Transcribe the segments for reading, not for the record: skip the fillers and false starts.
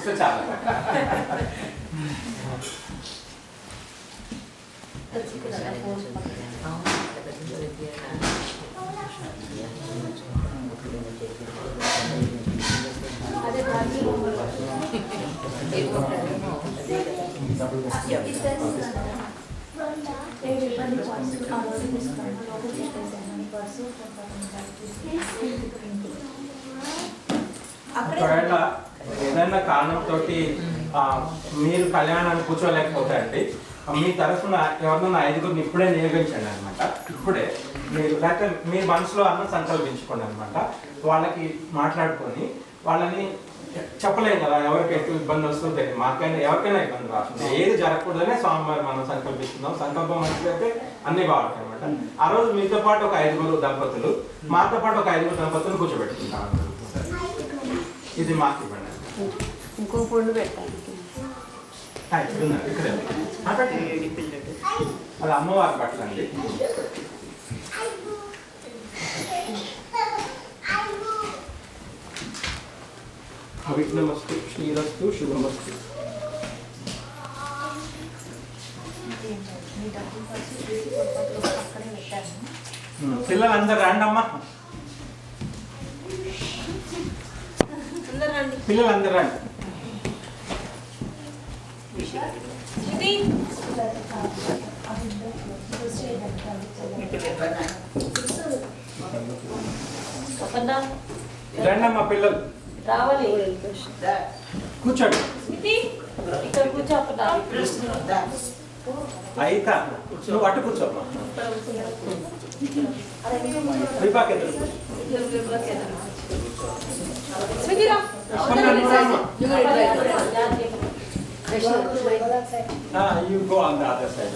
వస్తే చాలా. ఒకవేళ ఏదైనా కారణంతో మీరు కళ్యాణాన్ని కూర్చోలేకపోతే అండి, మీ తరఫున ఎవరినైనా 5గురిని ఇప్పుడే నియోగించండి అనమాట. ఇప్పుడే మీరు లేకపోతే మీ మనసులో అన్న సంకల్పించుకోండి అనమాట. వాళ్ళకి మాట్లాడుకొని వాళ్ళని చెప్పలేం కదా, ఎవరికి ఎక్కువ ఇబ్బంది వస్తుందో మాకైనా ఎవరికైనా ఇబ్బంది రాస్తుంది. ఏది జరగకూడదనే స్వామివారు మనం సంకల్పిస్తున్నాం. సంకల్పం మంచిదైతే అన్ని బాగుంటాయి అనమాట. ఆ రోజు మీతో పాటు ఒక 5గురు దంపతులు, మాతో పాటు ఒక 5గురు దంపతులు కూర్చోబెట్టుకుంటాం. ఇది మాకు ఇవ్వండి. ఇంకో పండు పెట్టాలి. ఇక్కడే అది అమ్మవారి బట్టలు అండి. విఘ్నమస్తు, శ్రీరస్తు, శుభమస్తు. పిల్లలందరూ రండి అమ్మా, పిల్లలందరూ రండి. రండి అమ్మా పిల్లలు, రావాలి. కూర్చోండి. ఇక్కడ కూర్చో. అయితే నువ్వు అటు కూర్చోమ్మా. You go on the other side.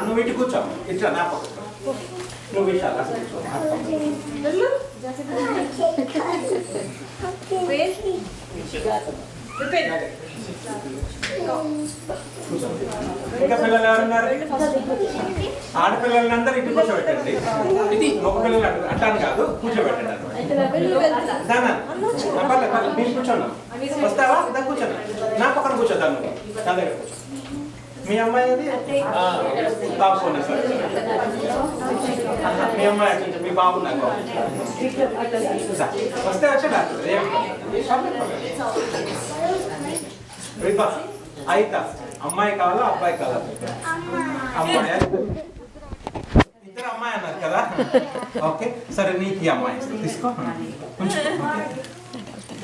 నువ్వు ఇటు కూర్చో, ఇట్లా నా పక్క నువ్వు ఇట్లా కూర్చో. ఇంకా పిల్లలు ఎవరున్నారు? ఆడపిల్లలందరూ ఇటు కూర్చోబెట్టండి. ఇది మగ పిల్లలు అట్లా కాదు, కూర్చోబెట్టండి అనమాట. మీరు కూర్చోండి. వస్తావా? ఇదా కూర్చోండి. నా పక్కన కూర్చోద్దాం. నువ్వు నా దగ్గర కూర్చో. మీ అమ్మాయి అది బాబున్నా సార్, మీ అమ్మాయి అట్లా మీ బాబు నాకు వస్తే వచ్చా అయితా. అమ్మాయి కావాలా అబ్బాయి కావాలా? అమ్మాయి. ఇద్దరు అమ్మాయి అన్నారు కదా, ఓకే సరే. నీకు ఈ అమ్మాయి తీసుకో.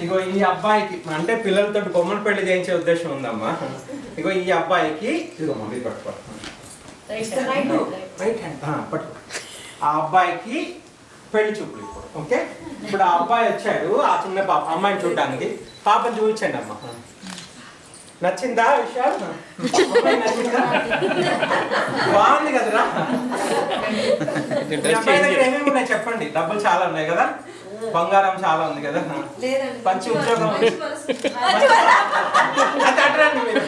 ఇగో ఈ అబ్బాయికి అంటే పిల్లలతో బొమ్మల పెళ్లి చేయించే ఉద్దేశం ఉందమ్మా. ఇగో ఈ అబ్బాయికి ఇదిగో మమ్మీ పట్టుకో, రైట్ హ్యాండ్ పట్టుకో. ఆ అబ్బాయికి పెళ్లి చూపులు ఇప్పుడు. ఓకే, ఇప్పుడు ఆ అబ్బాయి వచ్చాడు, ఆ చిన్న పాప అమ్మాయిని చూడడానికి. పాపని చూపించండి అమ్మా. నచ్చిందా విషయాలు? బాగుంది కదరా? అమ్మాయి దగ్గర ఏమేమి ఉన్నాయి చెప్పండి. డబ్బులు చాలా ఉన్నాయి కదా, బంగారం చాలా ఉంది కదా, మంచి ఉద్యోగం ఉంది. అట్రండి మీరు.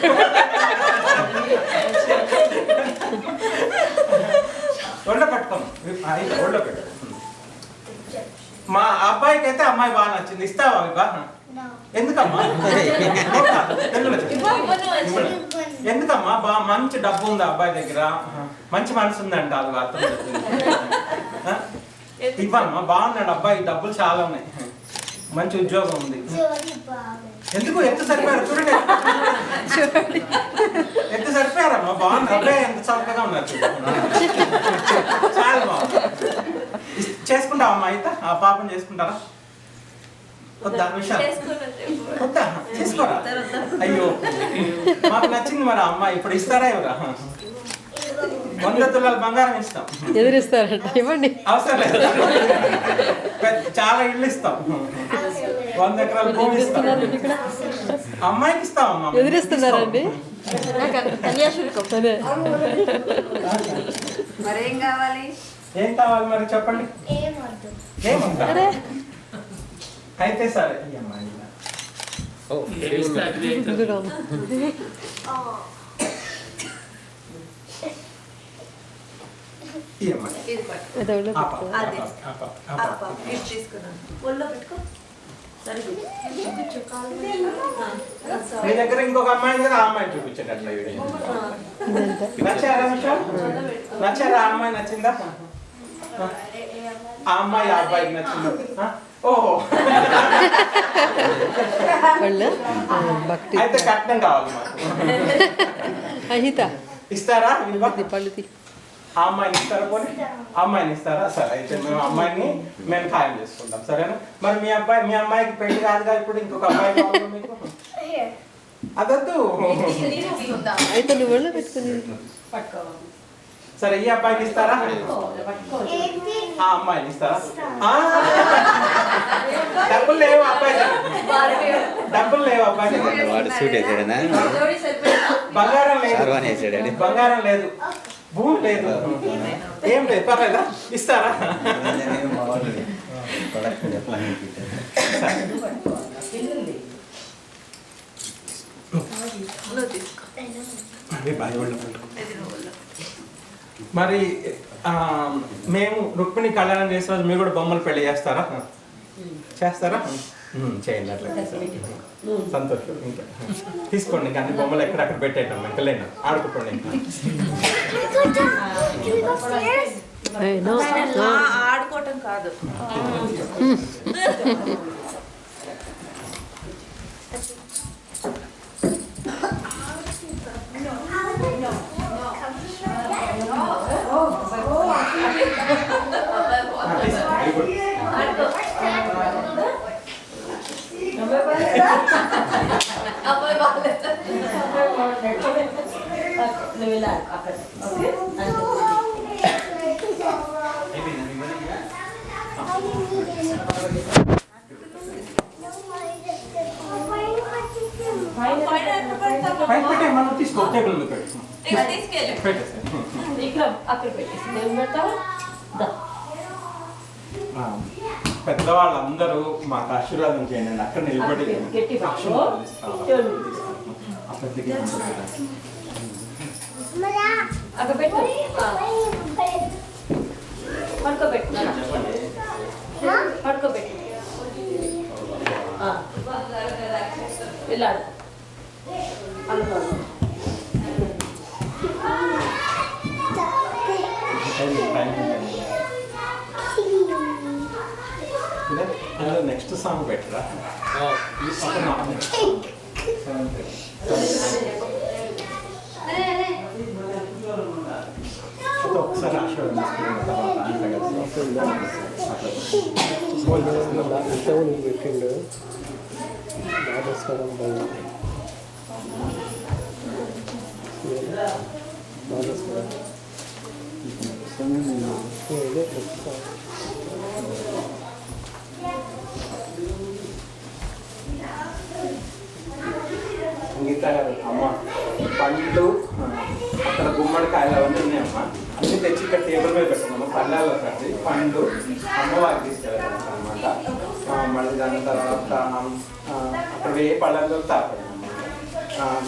ఒళ్ళో పెట్టుకోము, ఒళ్ళో పెట్టు. మా అబ్బాయికి అయితే అమ్మాయి బాగా నచ్చింది. ఇస్తావా అవి బాగా? ఎందుకమ్మా? ఎందుకమ్మా? బాగా మంచి డబ్బు ఉంది అబ్బాయి దగ్గర, మంచి మనసు ఉందంట. అది అర్థం ఇవ్వమ్మా. బాగున్నాడు అబ్బాయి, డబ్బులు చాలా ఉన్నాయి, మంచి ఉద్యోగం ఉంది. ఎందుకు ఎంత సరిపోయారు చూడండి, ఎంత సరిపోయారమ్మా. బాగుంది అబ్బాయి, ఎంత చక్కగా ఉన్నారు. చాలా బాగుంది. చేసుకుంటావమ్మా? అయితే ఆ పాపను చేసుకుంటారా? వద్దా విషయాలు? వద్దా? చేసుకోరా? అయ్యో మాకు నచ్చింది మరి అమ్మాయి. ఇప్పుడు ఇస్తారా ఎవరా? 100 తులాల బంగారం ఇస్తాం. ఎదురిస్తారట, ఇవ్వండి. అవసరం లేదు, చాలా ఇళ్ళు ఇస్తాం. 100 ఎకరాల భూమి ఇస్తాం. అమ్మాయికి ఇస్తాం. అమ్మ ఎదురిస్తున్నారండి. మరేం కావాలి? ఏం కావాలి మరి చెప్పండి. ఏమంటా? అయితే సరే ఈ అమ్మాయి మీ దగ్గర ఇంకొక అమ్మాయిని కదా, ఆ అమ్మాయిని చూపించండి అట్లా వీడియో. నచ్చారా విషయం? నచ్చారా? ఆ అమ్మాయి నచ్చిందా? ఆ అమ్మాయి ఆ అబ్బాయికి నచ్చిందా? ఓహో, అయితే కట్నం కావాలి మాకు. ఇస్తారా? ఆ అమ్మాయిని ఇస్తారా? పోనీ ఆ అమ్మాయిని ఇస్తారా? సరే, అయితే మేము అమ్మాయిని ఖాయం చేసుకుంటాం. సరేనా? మరి మీ అమ్మాయికి పెళ్లి కాదుగా ఇప్పుడు, ఇంకొక అమ్మాయి కావాలి మీకు? అదొద్దు. అయితే నువ్వు పెట్టుకుని సరే, ఈ అబ్బాయికి ఇస్తారా? ఆ అమ్మాయిని ఇస్తారా? డబ్బులు లేవు అబ్బాయి, డబ్బులు లేవు అబ్బాయి. బంగారం లేదు, బంగారం లేదు, భూమి లేదు, ఏం లేదు. పర్లేదా? ఇస్తారా? మరి మేము రుక్మిణి కళ్యాణం చేసే రోజు మీరు కూడా బొమ్మలు పెళ్లి చేస్తారా? చేస్తారా? చేయండి, అట్లా సంతోషం. ఇంకా తీసుకోండి, కానీ బొమ్మలు ఎక్కడక్కడ పెట్టేయటం ఇంకా లేనా, ఆడుకోండి. ఇంకా ఆడుకోవటం కాదు. మనం తీసుకో, టేబుల్ మీద పెద్దవాళ్ళందరూ మాకు ఆశీర్వాదం చేయండి. అక్కడ నిలబడి పడుకోబెట్టు వెళ్ళాడు. నెక్స్ట్ సాంగ్ పెట్టరా? ఒకసారి ఆశీర్వాదం పెట్టిండు. నాదస్వరం సంగీత గారు, అమ్మ పండ్లు అక్కడ గుమ్మడికాయలు అవన్నీ ఉన్నాయమ్మా, అన్ని తెచ్చి ఇక్కడ టేబుల్ మీద పెట్టుకున్నాము. పళ్ళాల్లో కట్టి పండ్లు అమ్మవారికి తీసుకెళ్ళాము అనమాట. మళ్ళీ దాని తర్వాత అక్కడ ఏ పళ్ళల్లో తాపడి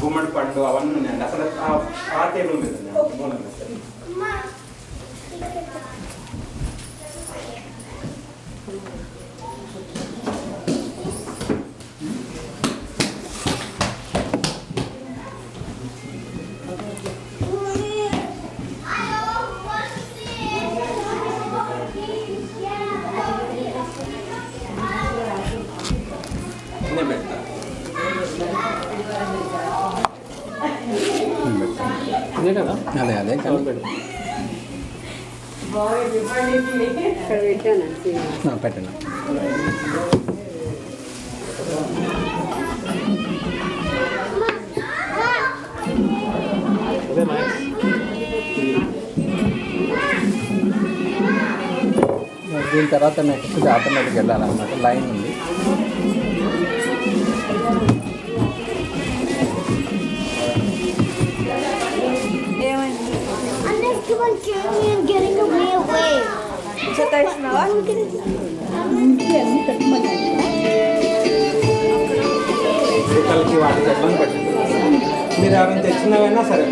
గుమ్మడి పండు అవన్నీ ఉన్నాయండి అక్కడ ఆ టేబుల్ మీద ఉన్నాయి. అదే అదే పెట్టండి. దీని తర్వాత నెక్స్ట్ ఆటోమేటిక్ వెళ్ళాలన్నమాట. లైన్ ఉంది. పిల్లలకి వాటి చెట్లను పెట్టండి. మీరు ఎవరైనా తెచ్చినవైనా సరే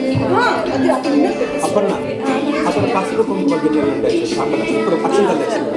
అక్కడ పసుపు కుంకుమ గిన్నెలు ఉంటాయి అక్కడ ఇప్పుడు పచ్చళ్ళు తెచ్చింది.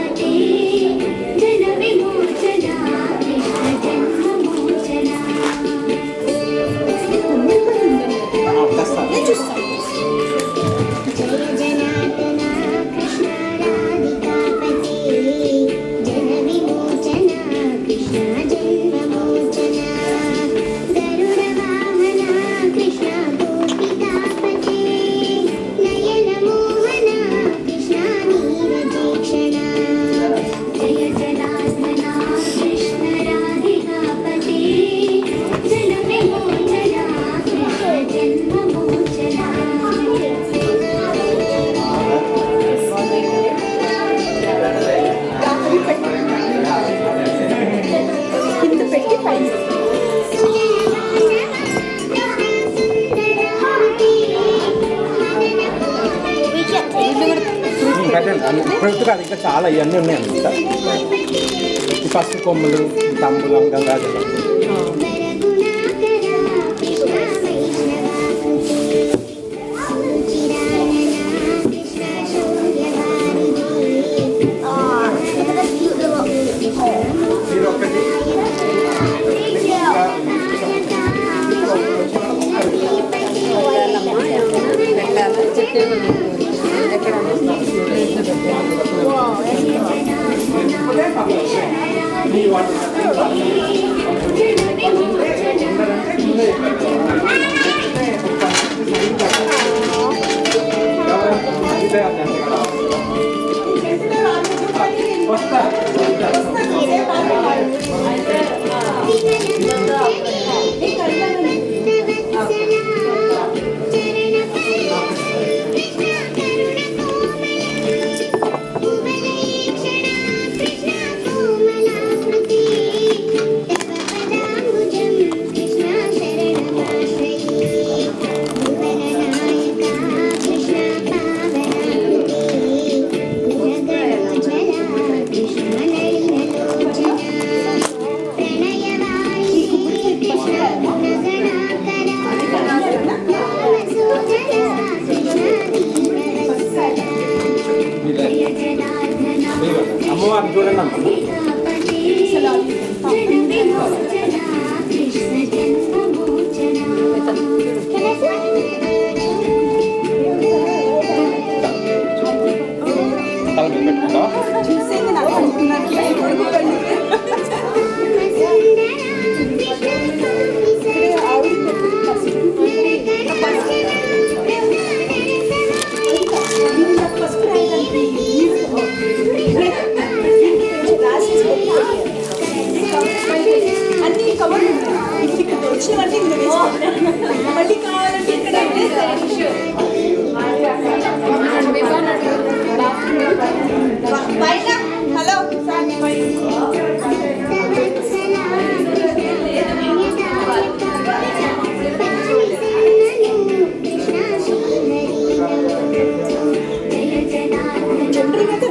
ఇప్పుడు కాదు, ఇంకా చాలా ఇవన్నీ ఉన్నాయి అన్నమాట. ఈ పసుపు కొమ్ములు, తంబులం, గంగాజలం. ఇది ఒకటి అమ్మవారిని చూడండి అమ్మ.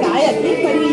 రాయాలి మరి